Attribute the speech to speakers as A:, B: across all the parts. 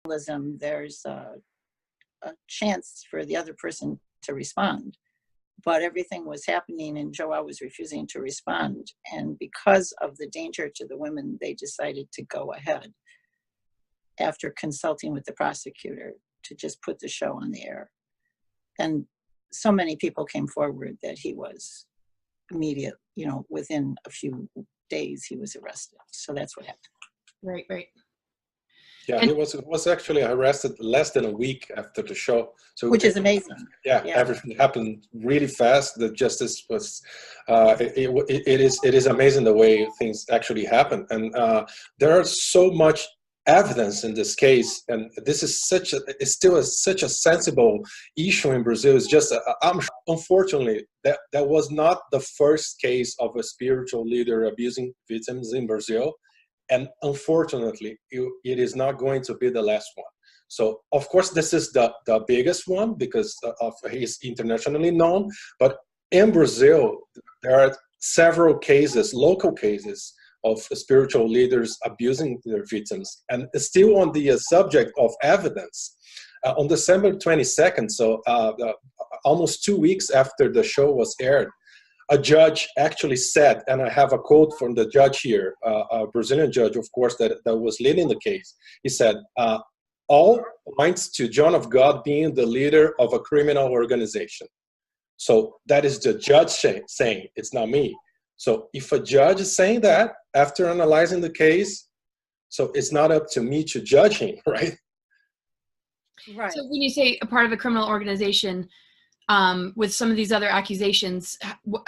A: there's a chance for the other person to respond. But everything was happening and Joelle was refusing to respond. And because of the danger to the women, they decided to go ahead after consulting with the prosecutor to just put the show on the air. And so many people came forward that he was immediate, within a few days he was arrested. So that's what happened.
B: Right.
C: Yeah, he was actually arrested less than a week after the show. So
A: which is amazing.
C: Yeah, everything happened really fast. The justice was, it is amazing the way things actually happen. And there are so much evidence in this case, and this is such a sensible issue in Brazil. It's just, unfortunately, that was not the first case of a spiritual leader abusing victims in Brazil. And unfortunately, it is not going to be the last one. So, of course, this is the biggest one because he's internationally known. But in Brazil, there are several cases, local cases, of spiritual leaders abusing their victims. And still on the subject of evidence, on December 22nd, so almost 2 weeks after the show was aired, a judge actually said, and I have a quote from the judge here, a Brazilian judge, of course, that was leading the case. He said, all points to John of God being the leader of a criminal organization. So that is the judge saying, it's not me. So if a judge is saying that after analyzing the case, so it's not up to me to judge him, right?
B: Right. So when you say a part of a criminal organization, with some of these other accusations,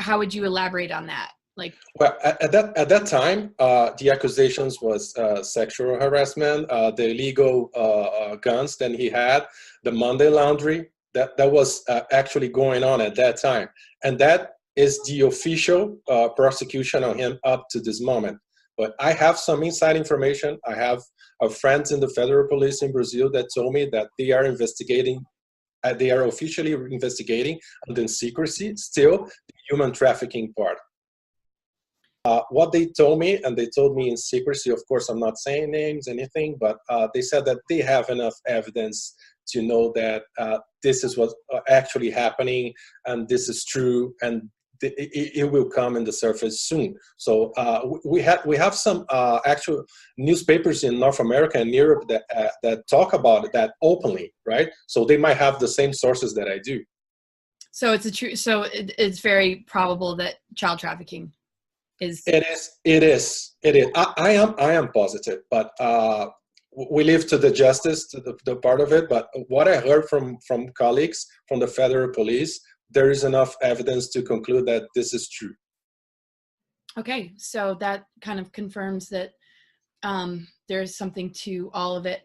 B: how would you elaborate on that? Like,
C: well, at that time, the accusations was sexual harassment, the illegal guns that he had, the money laundering that was actually going on at that time, and that is the official prosecution on him up to this moment. But I have some inside information. I have friends in the federal police in Brazil that told me that they are investigating. They are officially investigating, and in secrecy, still the human trafficking part. What they told me, and they told me in secrecy, of course, I'm not saying names, anything, but they said that they have enough evidence to know that this is what's actually happening, and this is true, and it will come in the surface soon. So we have some actual newspapers in North America and Europe that talk about that openly, right? So they might have the same sources that I do.
B: So it's very probable that child trafficking is.
C: It is. I am positive, but we leave to the justice, to the part of it. But what I heard from colleagues from the federal police, there is enough evidence to conclude that this is true.
B: Okay, so that kind of confirms that there's something to all of it.